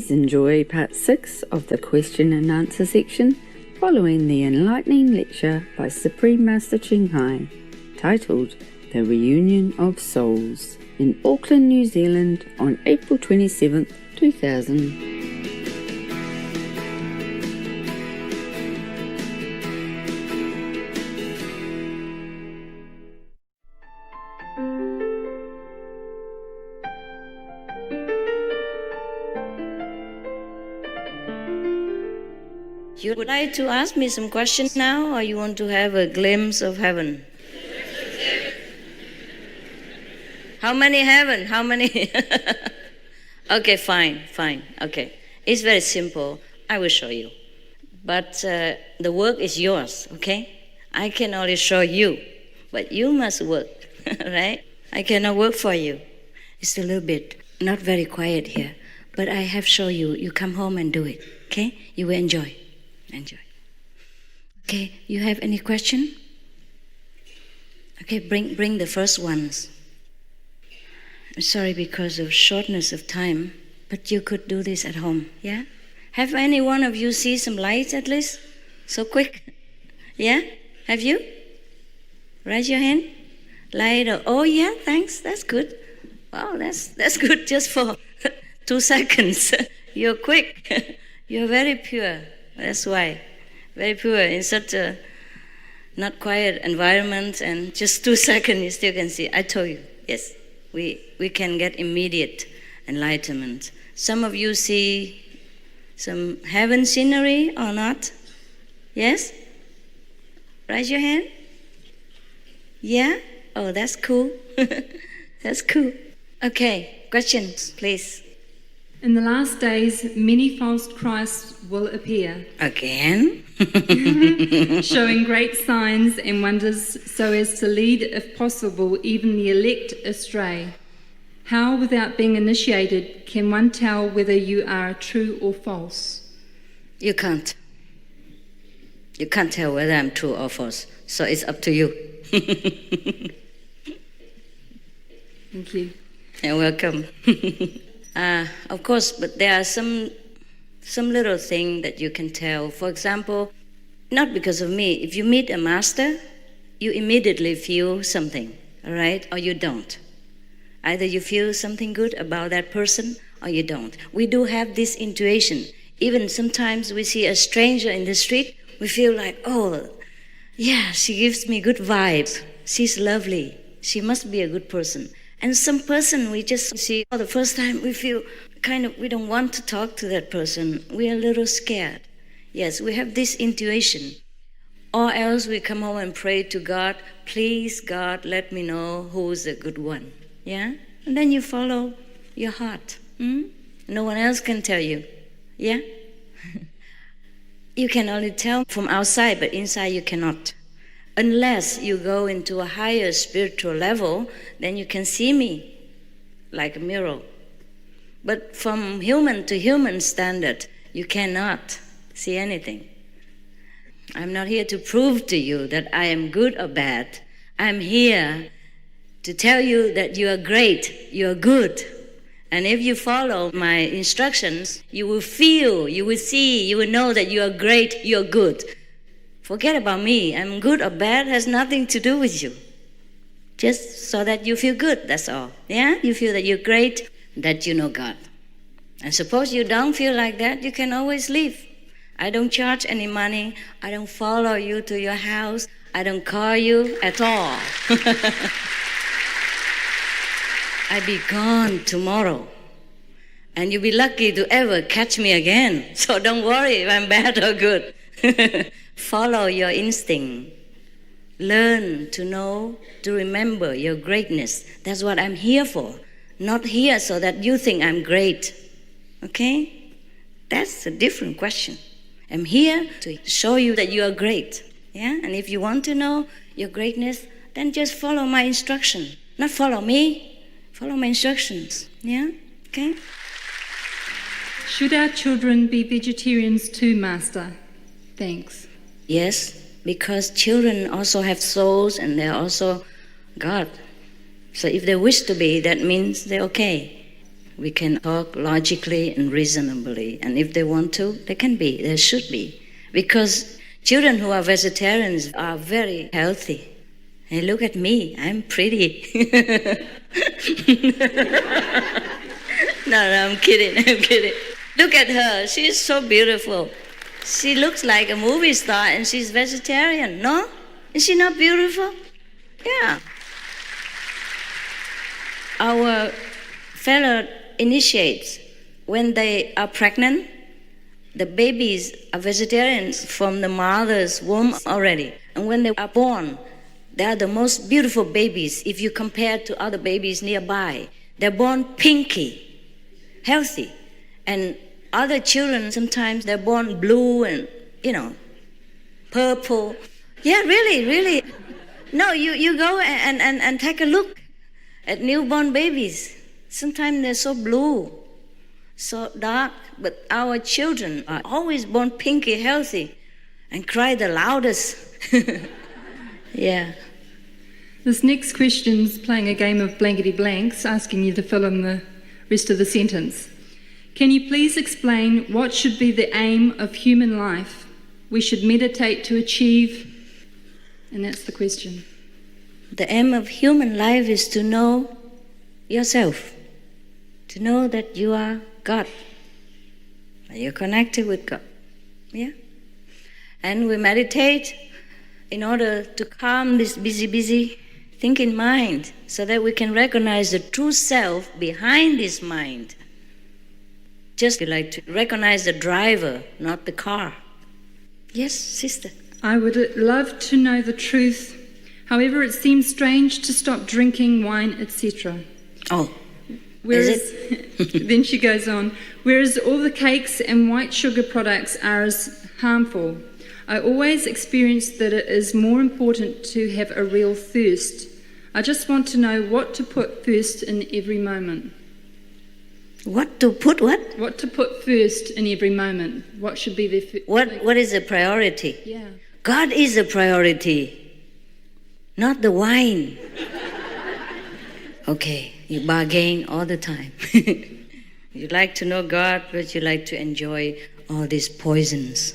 Please enjoy part 6 of the question and answer section following the enlightening lecture by Supreme Master Ching Hai, titled The Reunion of Souls, in Auckland, New Zealand on April 27, 2000. You would like to ask me some questions now, or you want to have a glimpse of heaven? How many heaven? How many? Okay, fine. Okay. It's very simple. I will show you. But the work is yours, okay? I can only show you, but you must work, right? I cannot work for you. It's a little bit not very quiet here, but I have shown you. You come home and do it, okay? You will enjoy. Okay, you have any question? Okay, bring the first ones. I'm sorry because of shortness of time, but you could do this at home, yeah? Have any one of you see some lights at least? So quick? Yeah? Have you? Raise your hand. Light. Oh yeah, thanks. That's good. Wow, that's good just for 2 seconds. You're quick. You're very pure. That's why. Very pure in such a not quiet environment, and just 2 seconds you still can see. I told you, yes, we can get immediate enlightenment. Some of you see some heaven scenery or not? Yes? Raise your hand. Yeah? Oh, that's cool. That's cool. Okay, questions, please. In the last days, many false Christs will appear. Again? Showing great signs and wonders so as to lead, if possible, even the elect astray. How, without being initiated, can one tell whether you are true or false? You can't. You can't tell whether I'm true or false. So it's up to you. Thank you. You're welcome. Of course, but there are some little thing that you can tell. For example, not because of me. If you meet a master, you immediately feel something, all right? Or you don't. Either you feel something good about that person or you don't. We do have this intuition. Even sometimes we see a stranger in the street, we feel like, oh, yeah, she gives me good vibe. She's lovely. She must be a good person. And some person we just see for the first time, we feel we don't want to talk to that person. We are a little scared. Yes, we have this intuition. Or else we come home and pray to God, please God, let me know who's a good one. Yeah? And then you follow your heart. No one else can tell you. Yeah? You can only tell from outside, but inside you cannot. Unless you go into a higher spiritual level, then you can see me like a mirror. But from human to human standard, you cannot see anything. I'm not here to prove to you that I am good or bad. I'm here to tell you that you are great, you are good. And if you follow my instructions, you will feel, you will see, you will know that you are great, you are good. Forget about me. I'm good or bad has nothing to do with you. Just so that you feel good, that's all. Yeah? You feel that you're great, that you know God. And suppose you don't feel like that, you can always leave. I don't charge any money. I don't follow you to your house. I don't call you at all. I'll be gone tomorrow. And you'll be lucky to ever catch me again. So don't worry if I'm bad or good. Follow your instinct. Learn to know, to remember your greatness. That's what I'm here for. Not here so that you think I'm great. Okay? That's a different question. I'm here to show you that you are great. Yeah? And if you want to know your greatness, then just follow my instruction. Not follow me. Follow my instructions. Yeah? Okay? Should our children be vegetarians too, Master? Thanks. Yes, because children also have souls and they're also God. So if they wish to be, that means they're okay. We can talk logically and reasonably. And if they want to, they can be, they should be. Because children who are vegetarians are very healthy. Hey, look at me, I'm pretty. No, I'm kidding. Look at her, she's so beautiful. She looks like a movie star and she's vegetarian, no? Is she not beautiful? Yeah. Our fellow initiates, when they are pregnant, the babies are vegetarians from the mother's womb already. And when they are born, they are the most beautiful babies if you compare to other babies nearby. They're born pinky, healthy. And other children, sometimes they're born blue and, purple. Yeah, really. No, you go and take a look at newborn babies. Sometimes they're so blue, so dark, but our children are always born pinky, healthy, and cry the loudest. Yeah. This next question's playing a game of blankety blanks, asking you to fill in the rest of the sentence. Can you please explain what should be the aim of human life we should meditate to achieve? And that's the question. The aim of human life is to know yourself, to know that you are God, you're connected with God. Yeah? And we meditate in order to calm this busy thinking mind so that we can recognize the true self behind this mind. Just like to recognize the driver, not the car. Yes, sister? I would love to know the truth. However, it seems strange to stop drinking wine, etc. Oh, whereas, is it? Then she goes on, whereas all the cakes and white sugar products are as harmful. I always experience that it is more important to have a real thirst. I just want to know what to put first in every moment. What to put what? What to put first in every moment. What should be the What is a priority? Yeah. God is a priority, not the wine. Okay, you bargain all the time. You like to know God, but you like to enjoy all these poisons.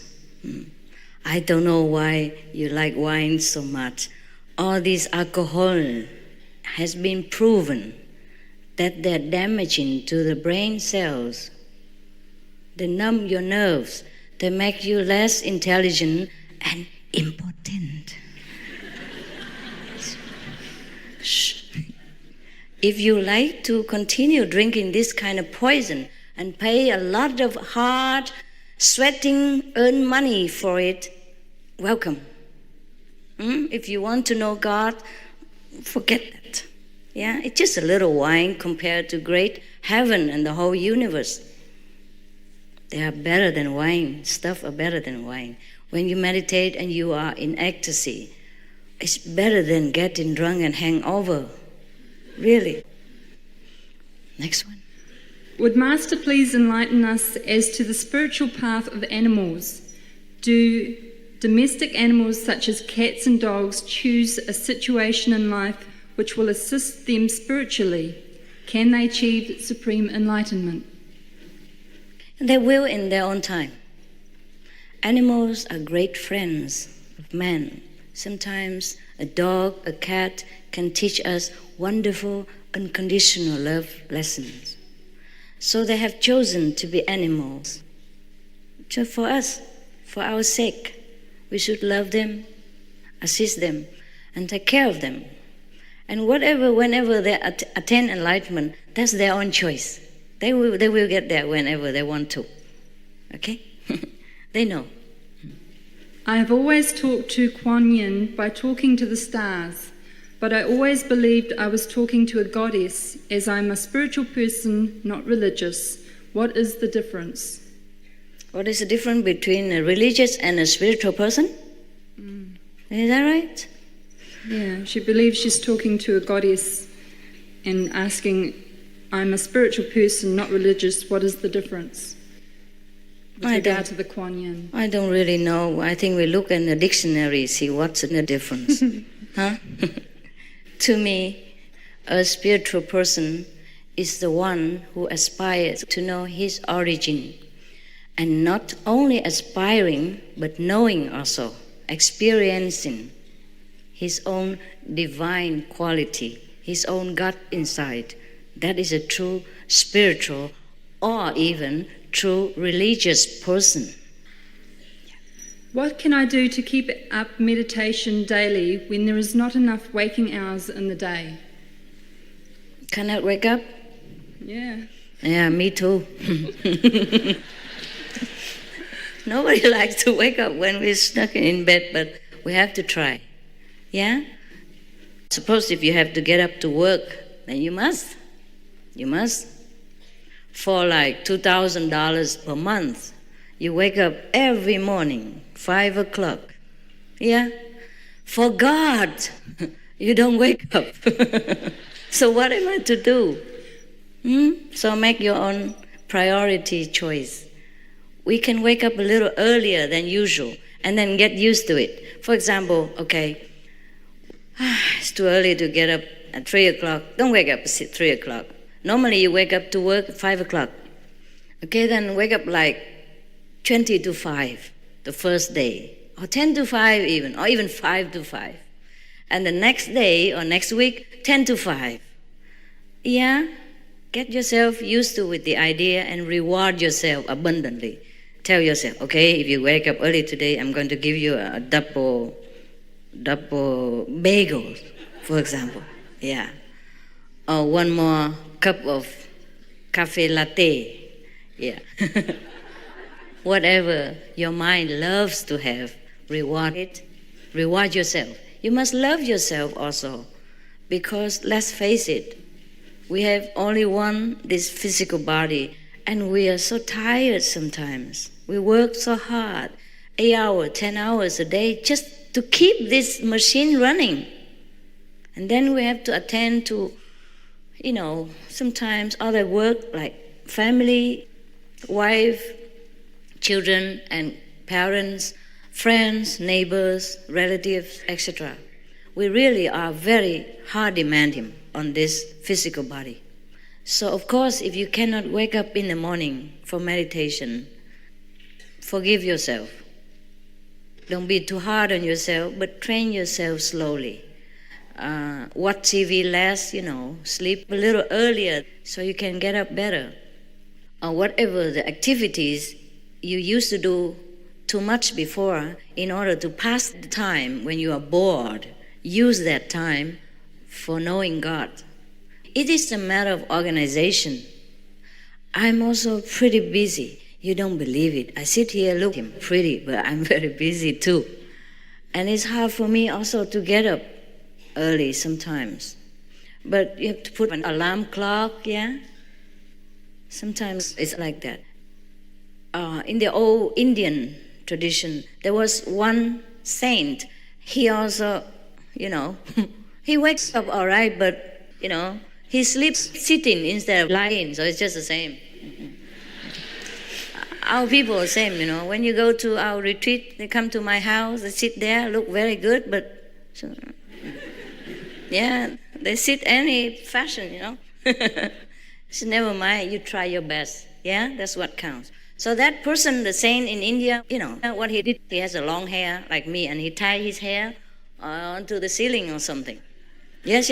I don't know why you like wine so much. All this alcohol has been proven that they're damaging to the brain cells. They numb your nerves. They make you less intelligent and impotent. Shh. If you like to continue drinking this kind of poison and pay a lot of hard, sweating, earn money for it, welcome. If you want to know God, forget that. Yeah, it's just a little wine compared to great heaven and the whole universe. They are better than wine. Stuff are better than wine. When you meditate and you are in ecstasy, it's better than getting drunk and hangover. Really. Next one. Would Master please enlighten us as to the spiritual path of animals? Do domestic animals such as cats and dogs choose a situation in life which will assist them spiritually? Can they achieve supreme enlightenment? They will in their own time. Animals are great friends of man. Sometimes a dog, a cat can teach us wonderful, unconditional love lessons. So they have chosen to be animals. So for us, for our sake, we should love them, assist them, and take care of them. And whenever they attain enlightenment, that's their own choice. They will get there whenever they want to. Okay? They know. I have always talked to Kuan Yin by talking to the stars, but I always believed I was talking to a goddess, as I'm a spiritual person, not religious. What is the difference? What is the difference between a religious and a spiritual person? Is that right? Yeah, she believes she's talking to a goddess and asking, I'm a spiritual person, not religious. What is the difference? With regard to the Kuan Yin. I don't really know. I think we look in the dictionary, see what's the difference. Huh? To me, a spiritual person is the one who aspires to know his origin, and not only aspiring, but knowing also, experiencing his own divine quality, his own God inside. That is a true spiritual or even true religious person. What can I do to keep up meditation daily when there is not enough waking hours in the day? Cannot wake up? Yeah. Yeah, me too. Nobody likes to wake up when we're stuck in bed, but we have to try. Yeah? Suppose if you have to get up to work, then you must. You must. For like $2,000 per month, you wake up every morning, 5 o'clock. Yeah? For God, you don't wake up. So what am I to do? So make your own priority choice. We can wake up a little earlier than usual and then get used to it. For example, okay, it's too early to get up at 3 o'clock. Don't wake up at 3 o'clock. Normally you wake up to work at 5 o'clock. Okay, then wake up like 20 to 5 the first day, or 10 to 5 even, or even 5 to 5. And the next day or next week, 10 to 5. Yeah? Get yourself used to with the idea and reward yourself abundantly. Tell yourself, okay, if you wake up early today, I'm going to give you a double bagel, for example. Yeah. Or one more cup of cafe latte. Yeah. Whatever your mind loves to have, reward it. Reward yourself. You must love yourself also, because let's face it, we have only this physical body, and we are so tired sometimes. We work so hard, 8 hours, 10 hours a day, just to keep this machine running. And then we have to attend to, sometimes other work like family, wife, children and parents, friends, neighbors, relatives, etc. We really are very hard demanding on this physical body. So of course, if you cannot wake up in the morning for meditation, forgive yourself. Don't be too hard on yourself, but train yourself slowly. Watch TV less, sleep a little earlier so you can get up better. Or whatever the activities you used to do too much before, in order to pass the time when you are bored, use that time for knowing God. It is a matter of organization. I'm also pretty busy. You don't believe it. I sit here looking pretty, but I'm very busy too. And it's hard for me also to get up early sometimes. But you have to put an alarm clock, yeah? Sometimes it's like that. In the old Indian tradition, there was one saint. He also, he wakes up all right, but, he sleeps sitting instead of lying, so it's just the same. Our people are the same, when you go to our retreat, they come to my house, they sit there, look very good, but, yeah, they sit any fashion, So never mind, you try your best, yeah, that's what counts. So that person, the saint in India, what he did, he has a long hair like me, and he tied his hair onto the ceiling or something. Yes.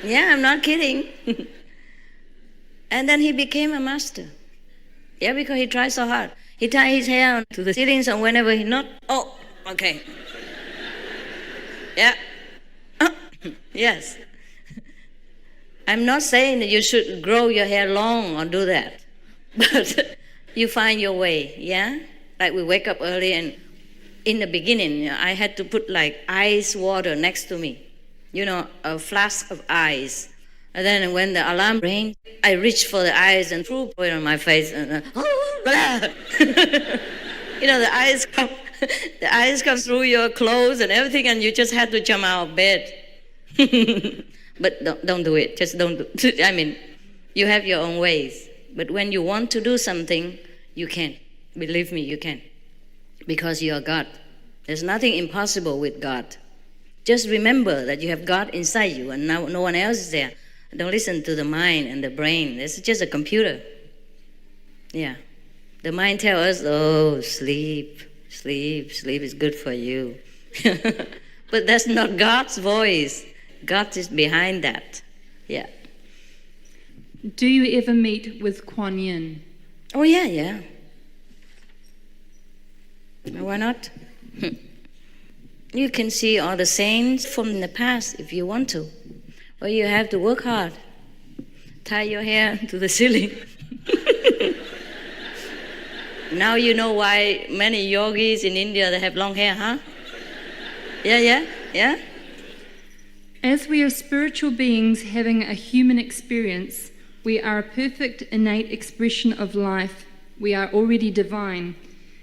Yeah, I'm not kidding. And then he became a master. Yeah, because he tried so hard. He tied his hair onto the ceiling, so whenever he knocked, okay. Yeah. Yes. I'm not saying that you should grow your hair long or do that. But you find your way, yeah? Like we wake up early, and in the beginning, I had to put like ice water next to me, a flask of ice. And then when the alarm rang, I reached for the ice and threw it on my face. And the ice comes through your clothes and everything, and you just had to jump out of bed. But don't do it. Just don't do it. You have your own ways. But when you want to do something, you can. Believe me, you can. Because you are God. There's nothing impossible with God. Just remember that you have God inside you and no one else is there. Don't listen to the mind and the brain. It's just a computer. Yeah. The mind tells us, oh, sleep is good for you. But that's not God's voice. God is behind that. Yeah. Do you ever meet with Kuan Yin? Oh, yeah. Why not? You can see all the saints from the past if you want to. Or you have to work hard. Tie your hair to the ceiling. Now you know why many yogis in India, they have long hair, huh? Yeah? As we are spiritual beings having a human experience, we are a perfect innate expression of life. We are already divine.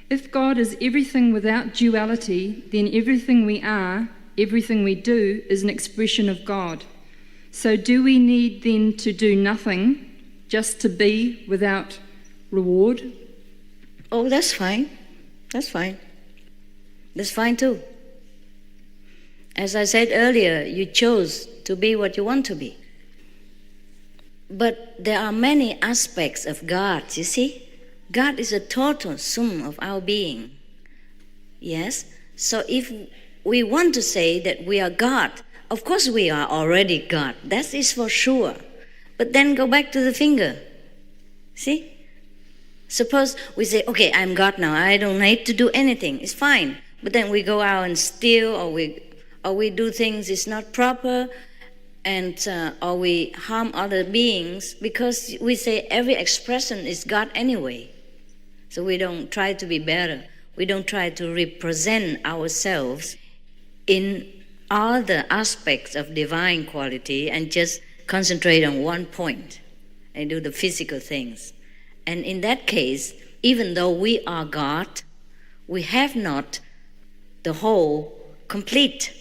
If God is everything without duality, then everything we are, everything we do, is an expression of God. So do we need then to do nothing, just to be without reward? Oh, that's fine. That's fine too. As I said earlier, you chose to be what you want to be. But there are many aspects of God, you see? God is a total sum of our being. Yes? So if we want to say that we are God, of course we are already God. That is for sure. But then go back to the finger. See? Suppose we say, okay, I'm God now. I don't need to do anything. It's fine. But then we go out and steal, or we do things it's not proper, and or we harm other beings, because we say every expression is God anyway. So we don't try to be better. We don't try to represent ourselves in all the aspects of divine quality and just concentrate on one point and do the physical things. And in that case, even though we are God, we have not the whole complete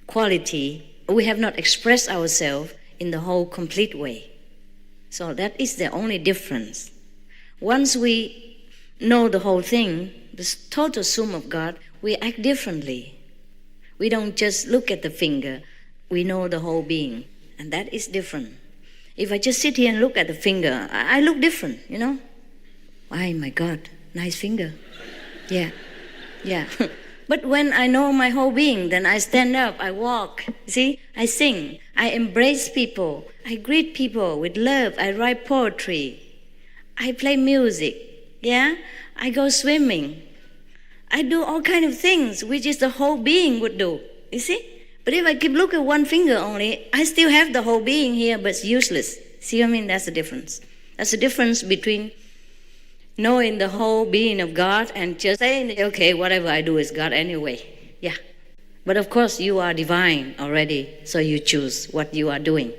quality. We have not expressed ourselves in the whole complete way. So that is the only difference. Once we know the whole thing, the total sum of God, we act differently. We don't just look at the finger, we know the whole being, and that is different. If I just sit here and look at the finger, I look different, you know. Why, my God, nice finger. Yeah. But when I know my whole being, then I stand up, I walk, see, I sing, I embrace people, I greet people with love, I write poetry, I play music, yeah, I go swimming, I do all kind of things which is the whole being would do, you see? But if I keep looking at one finger only, I still have the whole being here, but it's useless. See what I mean? That's the difference. That's the difference between knowing the whole being of God and just saying, okay, whatever I do is God anyway. Yeah. But of course, you are divine already, so you choose what you are doing.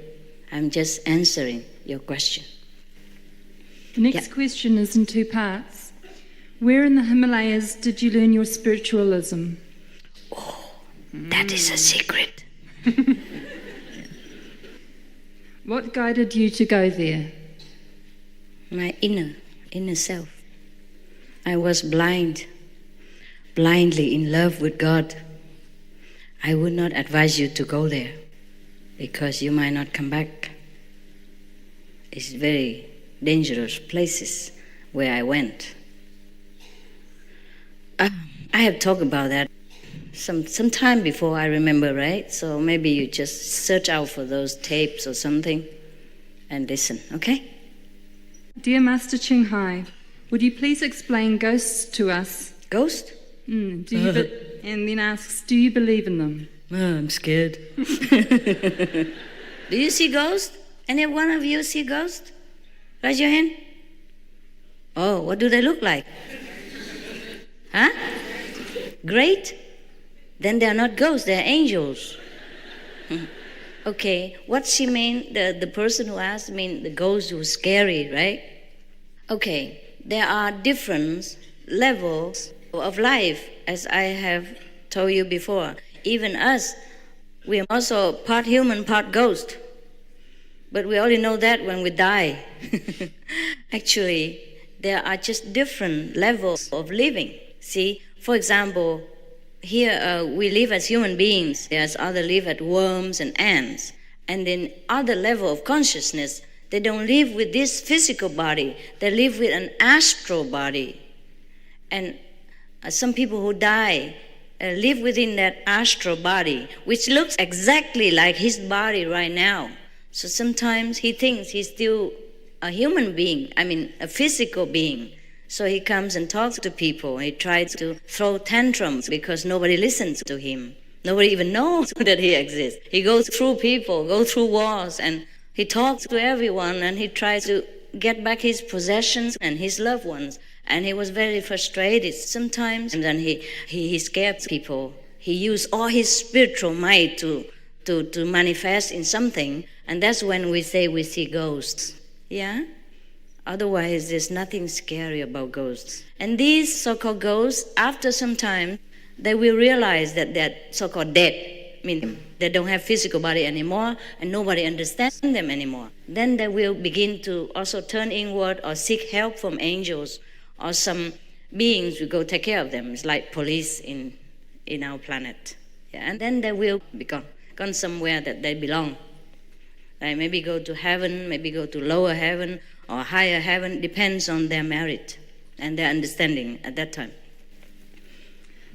I'm just answering your question. The next question is in two parts. Where in the Himalayas did you learn your spiritualism? Oh, that is a secret. What guided you to go there? My inner self. I was blindly in love with God. I would not advise you to go there because you might not come back. It's very dangerous places where I went. I have talked about that some time before, I remember, right? So maybe you just search out for those tapes or something and listen, okay? Dear Master Ching Hai, would you please explain ghosts to us? Ghost? And then asks, do you believe in them? Oh, I'm scared. Do you see ghosts? Any one of you see ghosts? Raise your hand. Oh, what do they look like? Huh? Great. Then they are not ghosts, they are angels. Okay, what she mean, the person who asked mean the ghost was scary, right? Okay, there are different levels of life, as I have told you before. Even us, we are also part human, part ghost. But we only know that when we die. Actually, there are just different levels of living. See, for example, here we live as human beings. There's others live as worms and ants. And in other level of consciousness, they don't live with this physical body. They live with an astral body. And some people who die live within that astral body, which looks exactly like his body right now. So sometimes he thinks he's still a human being, a physical being. So he comes and talks to people. He tries to throw tantrums because nobody listens to him. Nobody even knows that he exists. He goes through people, goes through walls, and he talks to everyone, and he tries to get back his possessions and his loved ones. And he was very frustrated sometimes, and then he scared people. He used all his spiritual might to manifest in something, and that's when we say we see ghosts. Yeah? Otherwise, there's nothing scary about ghosts. And these so-called ghosts, after some time, they will realize that they're so-called dead, meaning they don't have physical body anymore, and nobody understands them anymore. Then they will begin to also turn inward or seek help from angels, or some beings will go take care of them. It's like police in our planet. Yeah? And then they will be gone somewhere that they belong. Like maybe go to heaven, maybe go to lower heaven, or higher heaven, depends on their merit and their understanding at that time.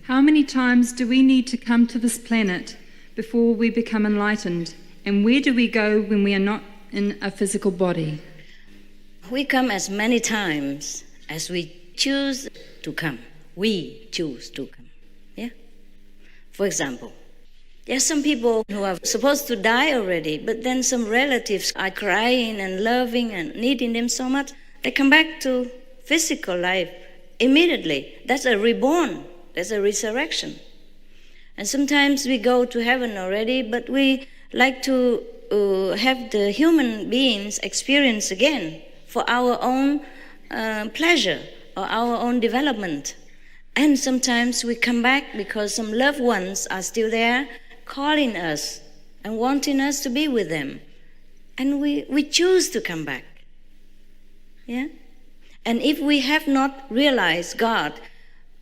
How many times do we need to come to this planet before we become enlightened? And where do we go when we are not in a physical body? We come as many times as we choose to come. We choose to come. Yeah? For example, there are some people who are supposed to die already, but then some relatives are crying and loving and needing them so much, they come back to physical life immediately. That's a reborn. That's a resurrection. And sometimes we go to heaven already, but we like to have the human beings experience again for our own pleasure or our own development. And sometimes we come back because some loved ones are still there, calling us and wanting us to be with them. And we choose to come back. Yeah? And if we have not realized God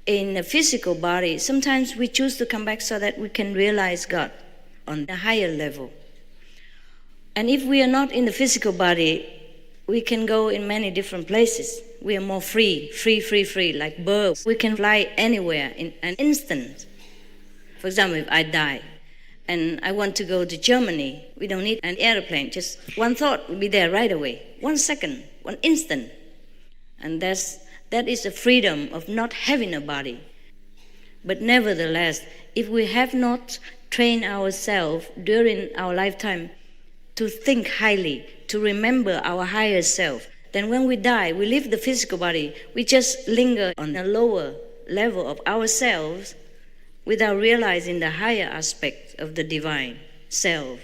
in a physical body, sometimes we choose to come back so that we can realize God on a higher level. And if we are not in the physical body, we can go in many different places. We are more free, like birds. We can fly anywhere in an instant. For example, if I die and I want to go to Germany, we don't need an airplane. Just one thought will be there right away. 1 second, 1 instant. And that is the freedom of not having a body. But nevertheless, if we have not trained ourselves during our lifetime to think highly, to remember our higher self, then when we die, we leave the physical body, we just linger on a lower level of ourselves without realizing the higher aspect of the divine self.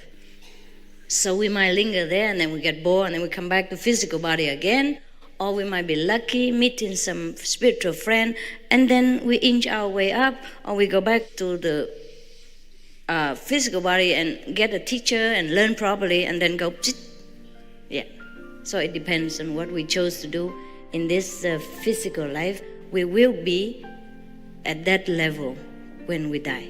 So we might linger there, and then we get bored, and then we come back to physical body again, or we might be lucky, meeting some spiritual friend, and then we inch our way up, or we go back to the physical body and get a teacher and learn properly, and then go, yeah. So it depends on what we chose to do in this physical life. We will be at that level when we die.